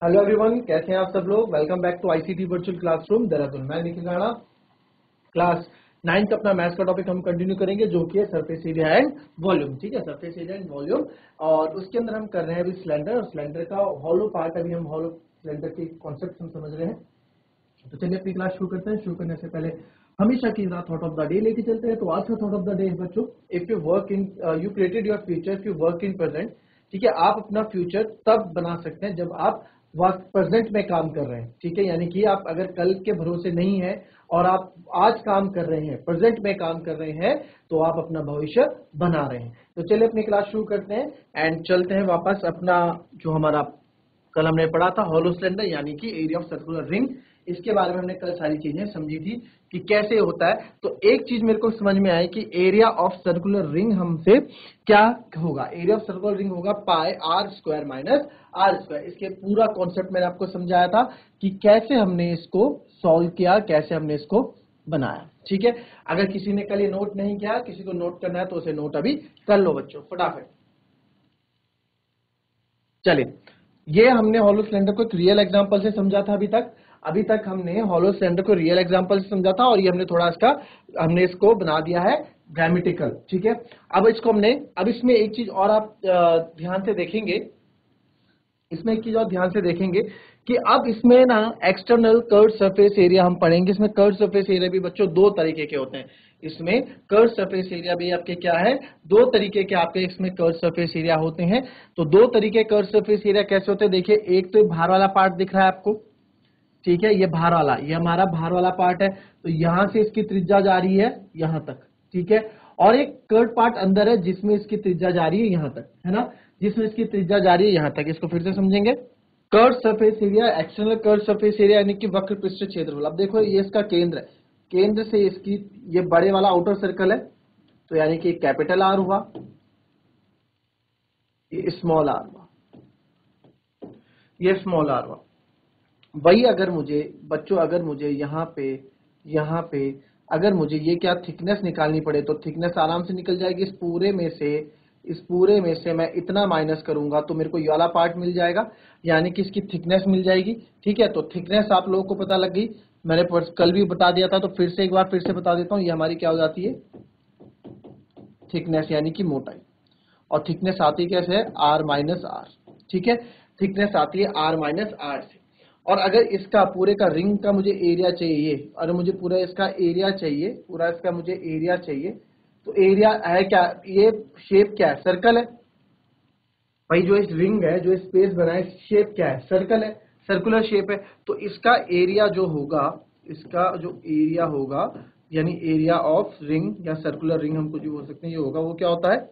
Hello everyone, कैसे हैं आप सब लोग। Welcome back to ICT virtual classroom Dehradun. मैं निखिल राणा। क्लास 9 का अपना मैथ्स का टॉपिक हम कंटिन्यू करेंगे, जो कि है सरफेस एरिया एंड वॉल्यूम। ठीक है, सरफेस एरिया एंड वॉल्यूम। और उसके अंदर हम कर रहे हैं अभी सिलेंडर, और सिलेंडर का हॉलो पार्ट, अभी हम हॉलो सिलेंडर के कॉन्सेप्ट हम समझ रहे हैं। तो चलिए अपनी क्लास शुरू करते हैं। शुरू करने से पहले हमेशा की तरह थॉट ऑफ द डे लेके चलते हैं। तो आज का थॉट ऑफ द डे है बच्चों, if you work in you created your future, if you work in present. ठीक है, आप अपना फ्यूचर तब बना सकते हैं जब आप वक्त प्रेजेंट में काम कर रहे हैं। ठीक है, यानी कि आप अगर कल के भरोसे नहीं है और आप आज काम कर रहे हैं, प्रेजेंट में काम कर रहे हैं, तो आप अपना भविष्य बना रहे हैं। तो चलिए अपनी क्लास शुरू करते हैं एंड चलते हैं वापस अपना जो हमारा कल हमने पढ़ा था हॉलो सिलेंडर, यानी कि एरिया ऑफ सर्कुलर रिंग। इसके बारे में हमने कल सारी चीजें समझी थी कि कैसे होता है। तो एक चीज मेरे को समझ में आई कि एरिया ऑफ सर्कुलर रिंग हमसे क्या होगा। एरिया ऑफ सर्कुलर रिंग होगा pi are square minus are square. इसके पूरा कॉन्सेप्ट मैंने आपको समझाया था कि कैसे हमने इसको सॉल्व किया, कैसे हमने इसको बनाया। ठीक है, अगर किसी ने कल ये नोट नहीं किया, किसी को नोट करना है तो उसे नोट अभी कर लो बच्चों फटाफट। चलिए, ये हमने हॉलो सिलेंडर को एक रियल एग्जांपल से समझा था। अभी तक हमने हॉलो सिलेंडर को रियल एग्जांपल से समझा था, और ये हमने थोड़ा हमने इसको बना दिया है ग्रामेटिकल। ठीक है, अब इसमें एक चीज और आप ध्यान से देखेंगे, इसमें एक चीज और ध्यान से देखेंगे कि अब इसमें ना एक्सटर्नल कर्व सरफेस एरिया हम पढ़ेंगे। इसमें कर्व सरफेस एरिया भी बच्चों दो तरीके के होते हैं। इसमें कर्व सरफेस एरिया भी आपके क्या है, दो तरीके के आपके इसमें कर्व सरफेस एरिया होते हैं। तो दो तरीके कर्व सरफेस एरिया कैसे होते हैं, देखिए। एक तो बाहर वाला पार्ट दिख रहा है आपको, ठीक है, ये बाहर वाला, ये हमारा बाहर वाला पार्ट है। तो यहां से इसकी त्रिज्या जा रही है यहां तक, ठीक है। और एक कर्व पार्ट अंदर है जिसमें इसकी त्रिज्या जा रही है यहां तक, है ना, जिसमें इसकी त्रिज्या जा रही है यहां तक। इसको फिर से समझेंगे। Curve surface area, external curve surface area यानी कि वक्र पृष्ठ क्षेत्रफल। अब देखो, ये इसका केंद्र है, केंद्र से इसकी ये बड़े वाला आउटर सर्कल है, तो यानी कि कैपिटल आर हुआ, ये स्मॉल आर हुआ, ये स्मॉल आर हुआ। वही अगर मुझे बच्चों, अगर मुझे यहाँ पे अगर मुझे ये क्या थिकनेस निकालनी पड़े, तो थिकनेस आराम से निकल जाएगी। इस पूरे में से मैं इतना माइनस करूंगा तो मेरे को ये वाला पार्ट मिल जाएगा, यानी कि इसकी थिकनेस मिल जाएगी। ठीक है, तो थिकनेस आप लोगों को पता लग गई, मैंने कल भी बता दिया था, तो फिर से एक बार फिर से बता देता हूँ। ये हमारी क्या हो जाती है, थिकनेस यानी कि मोटाई। और थिकनेस आती कैसे है, आर माइनस आर। ठीक है, थिकनेस आती है आर माइनस आर से। और अगर इसका पूरे का रिंग का मुझे एरिया चाहिए, और मुझे पूरा इसका एरिया चाहिए, पूरा इसका मुझे एरिया चाहिए, तो एरिया है क्या, ये शेप क्या है, सर्कल है भाई। जो इस रिंग है, जो स्पेस बना है, शेप क्या है, सर्कल है, सर्कुलर शेप है। तो इसका एरिया जो होगा, इसका जो एरिया होगा, यानी एरिया ऑफ रिंग या सर्कुलर रिंग हम कुछ भी बोल सकते हैं, ये होगा, वो क्या होता है,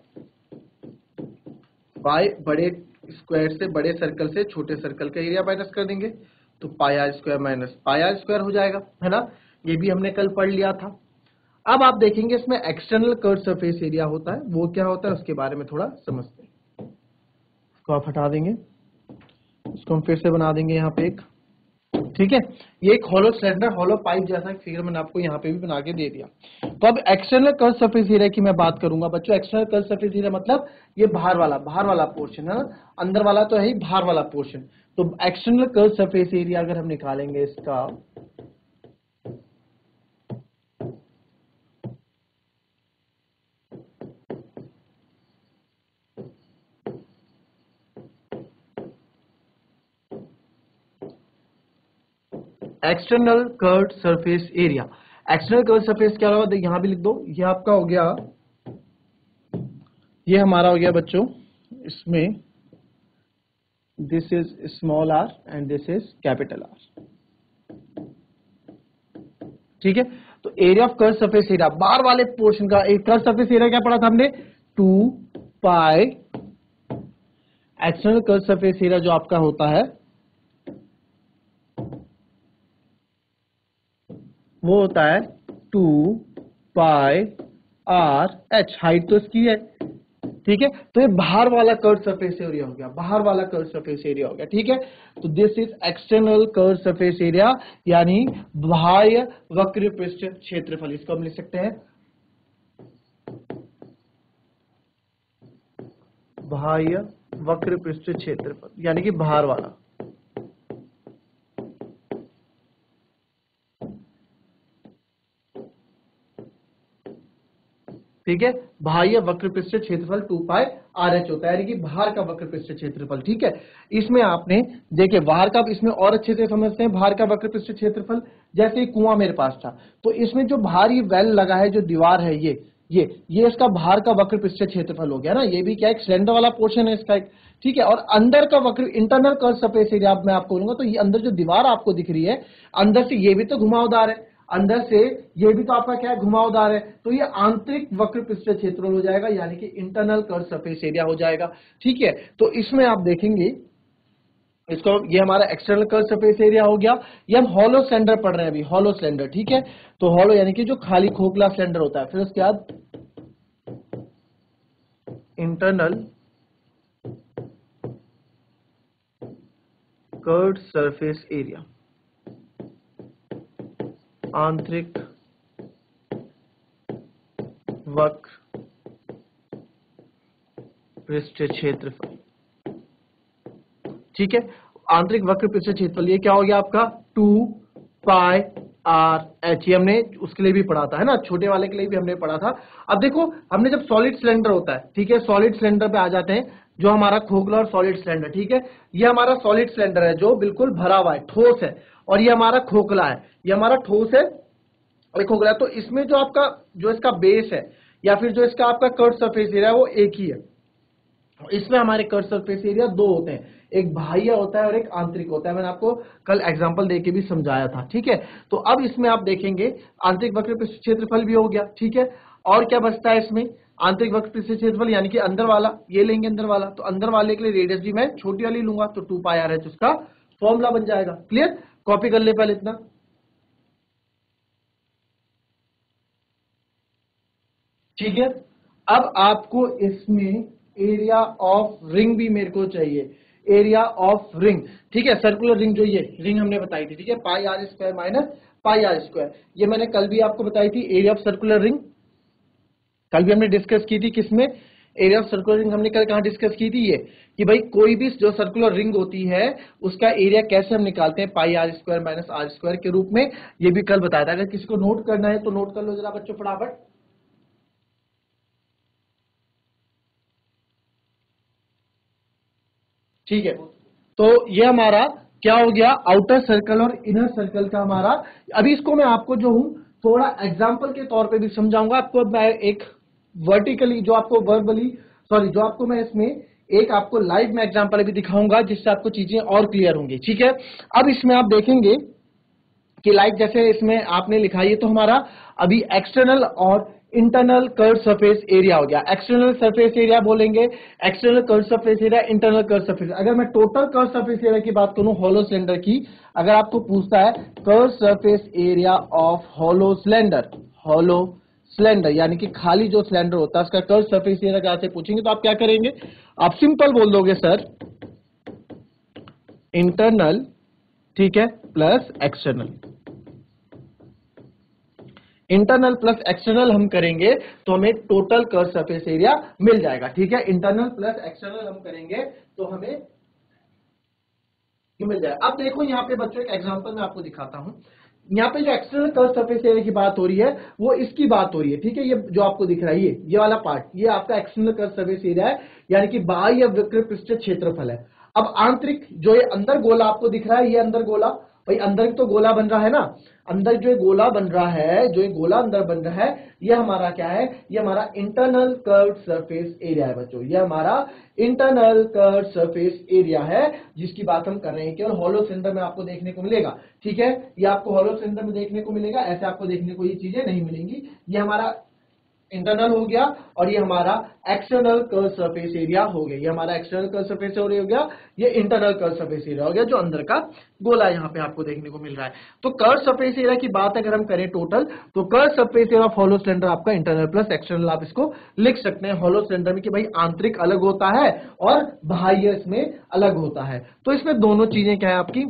बाय बड़े स्क्वायर से, बड़े सर्कल से छोटे सर्कल का एरिया माइनस कर देंगे, तो pi are square minus pi are square हो जाएगा, है ना। ये भी हमने कल पढ़ लिया था। अब आप देखेंगे इसमें एक्सटर्नल कर्व सरफेस एरिया होता है, वो क्या होता है उसके बारे में थोड़ा समझते हैं। इसको आप हटा देंगे, इसको हम फिर से बना देंगे यहाँ पे एक, ठीक है। ये एक हॉलो सिलेंडर, हॉलो पाइप जैसा एक फिगर मैंने आपको यहाँ पे भी बना के दे दिया। तो अब एक्सटर्नल कर्व सरफेस एरिया की मैं बात करूंगा बच्चों। एक्सटर्नल कर्व सरफेस एरिया मतलब ये बाहर वाला पोर्शन है ना, अंदर वाला तो है ही, बाहर वाला पोर्शन। तो एक्सटर्नल कर्व सरफेस एरिया अगर हम निकालेंगे इसका, external curve surface area, external curve surface क्या होगा, यहां भी लिख दो। ये आपका हो गया, ये हमारा हो गया बच्चों, इसमें this is small R and this is capital R. ठीक है, तो area of curve surface area, बाहर वाले पोर्शन का एक कर्व सरफेस एरिया क्या पढ़ा था हमने, 2 पाई एक्सटर्नल कर्व सरफेस एरिया जो आपका होता है वो होता है 2 पाई आर एच, हाइट तो इसकी है। ठीक है, तो ये बाहर वाला कर्व सरफेस एरिया हो गया, बाहर वाला कर्व सरफेस एरिया हो गया। ठीक है, तो this is external curve surface area, यानी बाह्य वक्र पृष्ठ क्षेत्रफल। इसको हम लिख सकते हैं बाह्य वक्र पृष्ठ क्षेत्रफल, यानी कि बाहर वाला। ठीक है, बाह्य वक्र पृष्ठ क्षेत्रफल 2 पाई RH होता है, यानी कि बाहर का वक्र पृष्ठ क्षेत्रफल। ठीक है, इसमें आपने देखे बाहर का, इसमें और अच्छे से समझते हैं बाहर का वक्र पृष्ठ क्षेत्रफल। जैसे कुआं मेरे पास था, तो इसमें जो बाहर ये वेल लगा है, जो दीवार है, ये इसका बाहर का वक्र पृष्ठ क्षेत्रफल हो गया ना। ये भी क्या, एक सिलेंडर वाला पोर्शन है इसका एक। ठीक है, और अंदर का वक्र इंटरनल कर्व सरफेस एरिया मैं आपको बोलूंगा, तो ये अंदर जो दीवार आपको दिख रही है, अंदर से ये भी तो घुमावदार है, अंदर से ये भी तो आपका क्या है, घुमावदार है। तो ये आंतरिक वक्र पृष्ठ क्षेत्रफल हो जाएगा, यानी कि इंटरनल कर्व सरफेस एरिया हो जाएगा। ठीक है, तो इसमें आप देखेंगे इसको, ये हमारा एक्सटर्नल कर्व सरफेस एरिया हो गया। ये हम हॉलो सिलेंडर पढ़ रहे हैं अभी, हॉलो सिलेंडर। ठीक है, तो हॉलो यानी कि जो खाली खोखला सिलेंडर होता है। फिर उसके बाद इंटरनल कर्व सरफेस एरिया, आंतरिक वक्र पृष्ठ क्षेत्रफल। ठीक है, आंतरिक वक्र पृष्ठ क्षेत्रफल ये क्या हो गया आपका, 2 पाई RH। ये हमने उसके लिए भी पढ़ा था, है ना, छोटे वाले के लिए भी हमने पढ़ा था। अब देखो, हमने जब सॉलिड सिलेंडर होता है, ठीक है, सॉलिड सिलेंडर पे आ जाते हैं, जो हमारा खोखला और सॉलिड सिलेंडर। ठीक है, ये हमारा सॉलिड सिलेंडर है जो बिल्कुल भरा हुआ है, ठोस है, और ये हमारा खोखला है, ये हमारा ठोस है और खोखला है। तो इसमें जो आपका, जो इसका बेस है, या फिर जो इसका आपका कर्व सरफेस एरिया है, वो एक ही है। इसमें हमारे कर्व सरफेस एरिया दो होते हैं, एक बाह्य होता है और एक आंतरिक होता है। मैंने आपको कल एग्जांपल देके भी समझाया था। ठीक है, तो अब इसमें आप देखेंगे आंतरिक वक्र पृष्ठ क्षेत्रफल भी हो गया। ठीक है, और क्या बचता है इसमें, आंतरिक वक्र पृष्ठ क्षेत्रफल यानी कि अंदर वाला, ये लेंगे अंदर वाला, तो अंदर वाले के लिए रेडियस भी मैं छोटी वाली लूंगा, तो 2 पाई RH उसका फॉर्मूला बन जाएगा। क्लियर, कॉपी कर ले पहले इतना। ठीक है, अब आपको इसमें एरिया ऑफ रिंग भी मेरे को चाहिए, एरिया ऑफ रिंग। ठीक है, सर्कुलर रिंग, जो ये रिंग हमने बताई थी, ठीक है, पाई R स्क्वायर माइनस पाई R स्क्वायर, ये मैंने कल भी आपको बताई थी एरिया ऑफ सर्कुलर रिंग। कल भी हमने डिस्कस की थी, किसमें, एरिया ऑफ सर्कुलर रिंग हमने कल कहां डिस्कस की थी, ये कि भाई कोई भी जो सर्कुलर रिंग होती है उसका एरिया कैसे हम निकालते हैं, पाई R square minus R square के रूप में। ये भी कल बताया था, अगर किसी को नोट करना है तो नोट कर लो जरा बच्चों फटाफट। ठीक है, तो ये हमारा क्या हो गया, आउटर सर्कल और इनर सर्कल का हमारा। अभी इसको मैं आपको जो हूं थोड़ा एग्जांपल के तौर पे भी समझाऊंगा आपको। मैं एक वर्टिकली जो आपको वर्बली, सॉरी, जो आपको मैं इसमें एक आपको लाइव में एग्जांपल भी दिखाऊंगा, जिससे आपको चीजें और क्लियर होंगी। ठीक है, अब इसमें आप देखेंगे कि लाइक जैसे इसमें आपने लिखा, ये तो हमारा अभी एक्सटर्नल और इंटरनल कर्व सरफेस एरिया हो गया। एक्सटर्नल सरफेस एरिया बोलेंगे, external curve surface area, internal curve surface. अगर मैं टोटल कर्व सरफेस एरिया की बात करूं हॉलो सिलेंडर की, अगर आपको पूछता है curve surface area of hollow cylinder, hollow cylinder यानी कि खाली जो सिलेंडर होता है उसका कर्व सरफेस एरिया क्या से पूछेंगे, तो आप क्या करेंगे, आप सिंपल बोल दोगे सर इंटरनल, ठीक है, plus external. Internal plus external हम करेंगे तो हमें टोटल कर्व सरफेस एरिया मिल जाएगा। ठीक है, इंटरनल प्लस एक्सटर्नल हम करेंगे तो हमें ये मिल जाएगा। अब देखो यहाँ पे बच्चों, एक एग्जांपल मैं आपको दिखाता हूं। यहाँ पे जो एक्सटर्नल कर्व सरफेस एरिया की बात हो रही है वो इसकी बात हो रही है। ठीक है, ये जो आपको दिख रहा है ये वाला पार्ट, ये आपका एक्सटर्नल कर्व सरफेस एरिया है, यानी कि बाह्य वक्र पृष्ठ क्षेत्रफल है। अब आंतरिक जो ये अंदर गोला आपको दिख रहा है, ये अंदर गोला, भाई अंदर तो गोला बन रहा है ना, अंदर जो गोला बन रहा है, जो ये गोला अंदर बन रहा है, ये हमारा क्या है, ये हमारा इंटरनल कर्व सरफेस एरिया है बच्चों। ये हमारा इंटरनल कर्व सरफेस एरिया है जिसकी बात हम कर रहे हैं। केवल हॉलो सिलेंडर में आपको देखने को मिलेगा। ठीक है, ये आपको हॉलो सिलेंडर में देखने को मिलेगा, ऐसे आपको देखने को ये चीजें नहीं मिलेंगी। ये हमारा इंटरनल हो गया और ये हमारा एक्सटर्नल कर्व सरफेस एरिया हो गया। ये हमारा एक्सटर्नल कर्व सरफेस एरिया हो गया, ये इंटरनल कर्व सरफेस एरिया हो गया, जो अंदर का गोला यहाँ पे आपको देखने को मिल रहा है। तो कर्व सरफेस एरिया की बात अगर हम करें टोटल, तो curve surface area of hollow cylinder आपका इंटरनल प्लस एक्सटर्नल, आप इसको लिख सकते हैं हॉलो सिलेंडर में कि भाई आंतरिक अलग होता है और बाह्य इसमें अलग होता है। तो इसमें दोनों चीजें क्या है आपकी,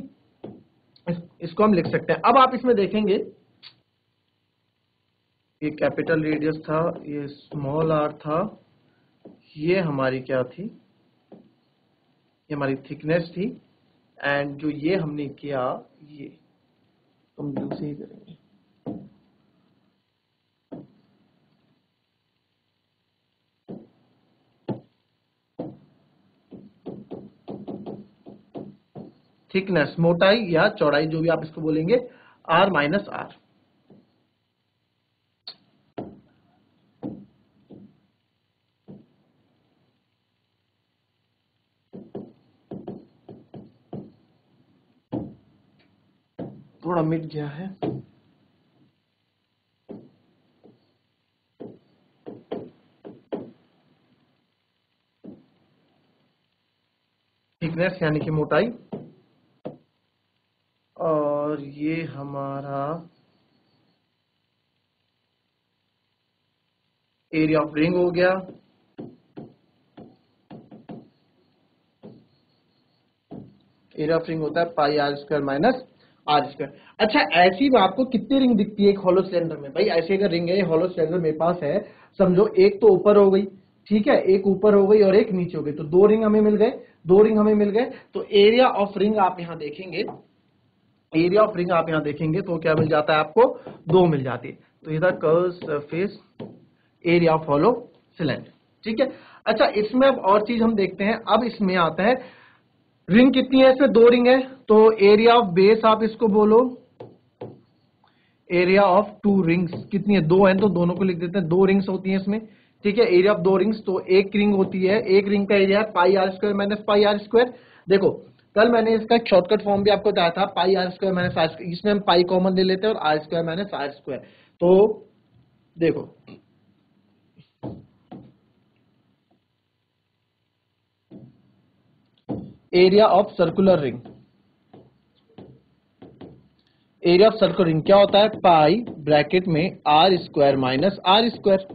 इसको हम लिख सकते हैं। अब आप इसमें देखेंगे ये कैपिटल रेडियस था, ये स्मॉल आर था, ये हमारी क्या थी, ये हमारी थिकनेस थी, एंड जो ये हमने किया ये हम दूसरे ही करेंगे। थिकनेस मोटाई या चौड़ाई जो भी आप इसको बोलेंगे, r माइनस आर। थोड़ा मिट गया है। थिकनेस यानी कि मोटाई, और ये हमारा एरिया ऑफ रिंग हो गया। एरिया ऑफ रिंग होता है pi are square minus are square. अच्छा, ऐसी में आपको कितनी रिंग दिखती है एक हॉलो सिलेंडर में? भाई ऐसे अगर रिंग है, हॉलो सिलेंडर मेरे पास है, समझो एक तो ऊपर हो गई, ठीक है, एक ऊपर हो गई और एक नीचे हो गई, तो दो रिंग हमें मिल गए, दो रिंग हमें मिल गए। तो एरिया ऑफ रिंग आप यहां देखेंगे, एरिया ऑफ रिंग आप यहां देखेंगे तो क्या मिल जाता है आपको? दो मिल जाती है। तो ये था curve surface area of hollow cylinder, ठीक है। अच्छा, इसमें अब और चीज हम देखते हैं। अब इसमें आता है रिंग कितनी है, इसमें दो रिंग है, तो एरिया ऑफ बेस आप इसको बोलो एरिया ऑफ टू रिंग्स। कितनी है? दो है, तो दोनों को लिख देते हैं, दो रिंग्स होती हैं इसमें, ठीक है। एरिया ऑफ दो रिंग्स, तो एक रिंग होती है, एक रिंग का एरिया है pi are square minus pi are square. देखो कल मैंने इसका एक शॉर्टकट फॉर्म भी आपको बताया था, pi are square minus are square, इसमें हम पाई कॉमन ले लेते हैं और r square minus are square. तो देखो area of circular ring, area of circular ring क्या होता है? पाई ब्रैकेट में r square minus are square.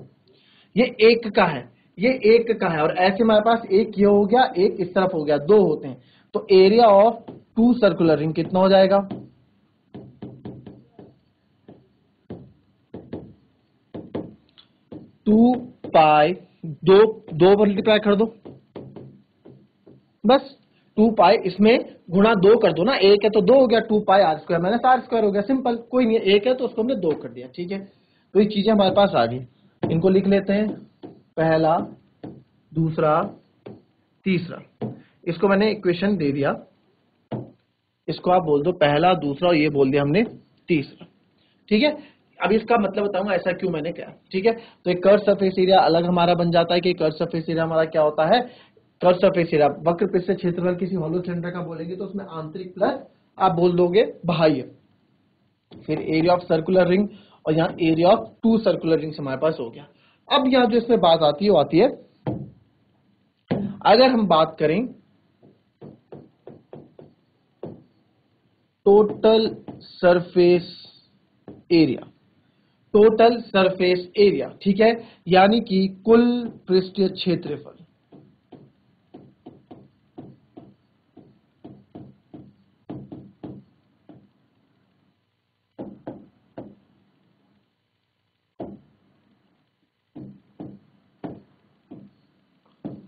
ये एक का है, ये एक का है, और ऐसे हमारे पास एक ये हो गया, एक इस तरफ हो गया, दो होते हैं। तो area of two circular ring कितना हो जाएगा? टू पाई, दो दो मल्टीप्लाई कर दो, बस टू पाई, इसमें गुणा दो कर दो ना, एक है तो दो हो गया, two pi are square minus are square हो गया, सिंपल, कोई नहीं है, एक है तो उसको हमने दो कर दिया, ठीक है। तो ये चीजें हमारे पास आ गई, इनको लिख लेते हैं, पहला, दूसरा, तीसरा। इसको मैंने इक्वेशन दे दिया, इसको आप बोल दो पहला, दूसरा, और ये बोल दिया हमने तीसरा, ठीक है। अब इसका मतलब बताऊंगा ऐसा क्यों मैंने क्या, ठीक है। तो एक कर्व सरफेस एरिया अलग हमारा बन जाता है कि कर्व सरफेस एरिया हमारा क्या होता है? कर्व सरफेस एरिया वक्र पृष्ठ क्षेत्रफल किसी हॉलो सिलेंडर का बोलेंगे तो उसमें आंतरिक प्लस आप बोल दोगे बाह्य, फिर एरिया ऑफ सर्कुलर रिंग, और यहाँ area of two circular rings हमारे पास हो गया। अब यहाँ जो इसमें बात आती है वो आती है, अगर हम बात करें total surface area, total surface area, ठीक है, यानी कि कुल पृष्ठीय क्षेत्रफल,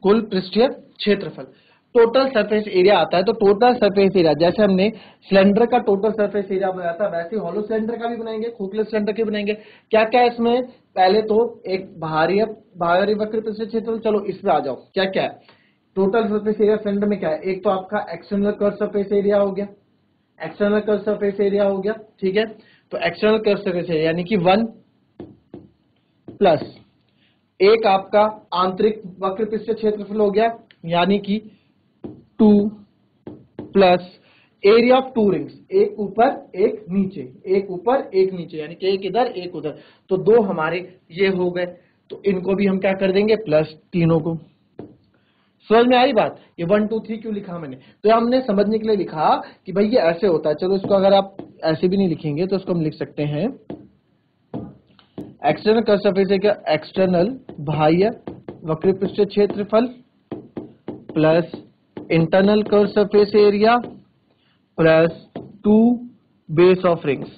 कुल पृष्ठीय क्षेत्रफल, टोटल सरफेस एरिया आता है। तो टोटल सरफेस एरिया, जैसे हमने सिलेंडर का टोटल सरफेस एरिया बनाया था, वैसे हॉलो सिलेंडर का भी बनाएंगे, खोखले सिलेंडर के बनाएंगे। क्या क्या है इसमें? पहले तो एक बाहरी वक्र पृष्ठीय क्षेत्रफल, चलो इसमें आ जाओ, क्या क्या है टोटल सरफेस एरिया सिलेंडर में? क्या है? एक तो आपका एक्सटर्नल कर्व सरफेस एरिया हो गया, एक्सटर्नल कर्व सरफेस एरिया हो गया, ठीक है। तो एक्सटर्नल कर्व सरफेस एरिया यानी कि 1 प्लस एक आपका आंतरिक वक्र पृष्ठीय क्षेत्रफल हो गया, यानी कि 2 plus area of to rings, एक ऊपर एक नीचे, एक ऊपर एक नीचे, यानी कि एक इधर एक उधर, तो दो हमारे ये हो गए। तो इनको भी हम क्या कर देंगे? प्लस तीनों को। समझ में आई बात? ये 1 2 3 क्यों लिखा मैंने? तो हमने समझने के लिए लिखा कि भाई ये ऐसे होता है। चलो इसको अगर आप ऐसे भी नहीं लिखेंगे तो इसको हम लिख सकते हैं external curve surface area, external बाह्य वक्र पृष्ठीय क्षेत्रफल plus internal curve surface area plus 2 base of rings,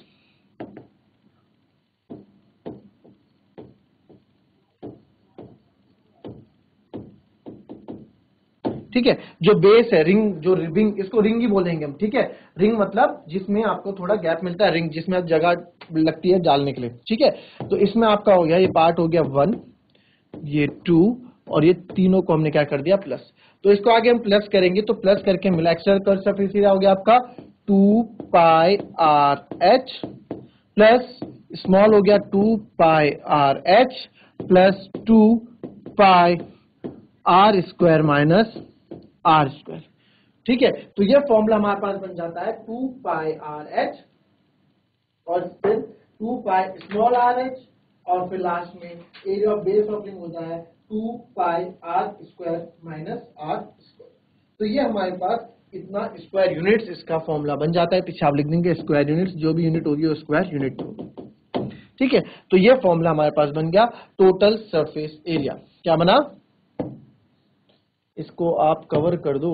ठीक है। जो बेस है रिंग, जो रिंग, इसको रिंग ही बोलेंगे हम, ठीक है। रिंग मतलब जिसमें आपको थोड़ा गैप मिलता है, रिंग जिसमें जगह लगती है डालने के लिए, ठीक है। तो इसमें आपका हो गया, ये पार्ट हो गया 1, ये 2, और ये तीनों को हमने क्या कर दिया? प्लस। तो इसको आगे हम प्लस करेंगे तो प्लस करके मिला एक्सटर्नल कर्व सरफेस एरिया हो गया आपका 2 pi r h plus small हो गया 2 pi r h plus 2 pi are square minus are square. ठीक है, तो ये फॉर्मूला हमारे पास बन जाता है 2 पाई आर एच और फिर 2 पाई स्मॉल आर एच और फिर लास्ट में area of base of ring होता है 2 pi are square minus are square. तो ये हमारे पास इतना स्क्वायर यूनिट्स इसका फॉर्मूला बन जाता है। पीछे आप लिख देंगे स्क्वायर यूनिट्स, जो भी यूनिट होगी वो स्क्वायर यूनिट होगी। ठीक है, तो ये फॉर्मूला हमारे पास बन गया टोटल सरफेस एरिया। क्या बना, इसको आप कवर कर दो।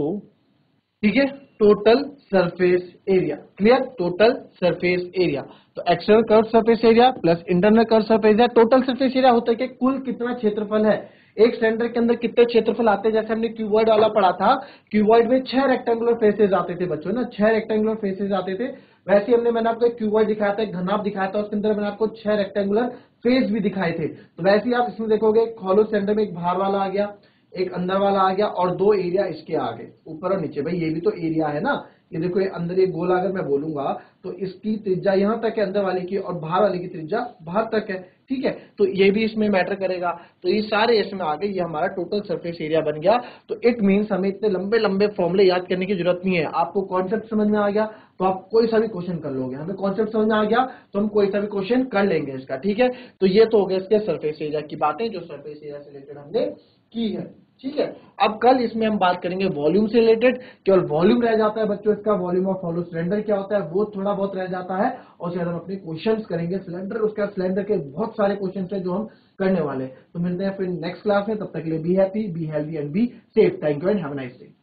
ठीक है, total surface area, clear, total surface area. तो external curve surface area plus internal curve surface area. Total surface area होता है कि कुल कितना क्षेत्रफल है, एक सिलेंडर के अंदर कितने क्षेत्रफल आते हैं। जैसे हमने क्यूबॉइड वाला पढ़ा था, क्यूबॉइड में 6 रेक्टेंगुलर फेसेस आते थे बच्चों ना, 6 रेक्टेंगुलर फेसेस आते थे। वैसे हमने मैंने आपको एक क्यूबॉइड दिखाया था, एक घनाभ दिखाया था, उसके अंदर मैंने आपको 6 रेक्टेंगुलर फेस भी दिखाए थे। तो वैसे ही आप इसमें देखोगे हॉलो सिलेंडर में एक बाहर वाला आ गया, एक अंदर वाला आ गया और 2 एरिया इसके आगे, ऊपर और नीचे। भाई ये भी तो एरिया है ना, ये देखो ये अंदर एक गोला अगर मैं बोलूंगा तो इसकी त्रिज्या यहां तक है अंदर वाले की और बाहर वाले की त्रिज्या बाहर तक है। ठीक है, तो ये भी इसमें मैटर करेगा। तो ये सारे इसमें आ गए, ये हमारा टोटल सरफेस एरिया बन गया। तो इट मींस हमें इतने लंबे लंबे फॉर्मूले याद करने की जरूरत नहीं है। आपको कॉन्सेप्ट समझ में आ गया तो आप कोई सा भी क्वेश्चन कर लोगे। हमें कॉन्सेप्ट समझ में आ गया तो हम कोई सा भी क्वेश्चन कर लेंगे इसका। ठीक है, तो ये तो हो गया इसके सरफेस एरिया की बातें जो सरफेस एरिया से रिलेटेड हमने की है। ठीक है, अब कल इसमें हम बात करेंगे वॉल्यूम से रिलेटेड। केवल वॉल्यूम रह जाता है बच्चों इसका, वॉल्यूम ऑफ हॉलो सिलेंडर क्या होता है वो थोड़ा बहुत रह जाता है, और उसके बाद हम अपने क्वेश्चंस करेंगे सिलेंडर। उसके बाद सिलेंडर के बहुत सारे क्वेश्चंस हैं जो हम करने वाले हैं। तो मिलते हैं फिर नेक्स्ट क्लास में, तब तक के लिए be happy, be healthy and be safe. Thank you and have a nice day.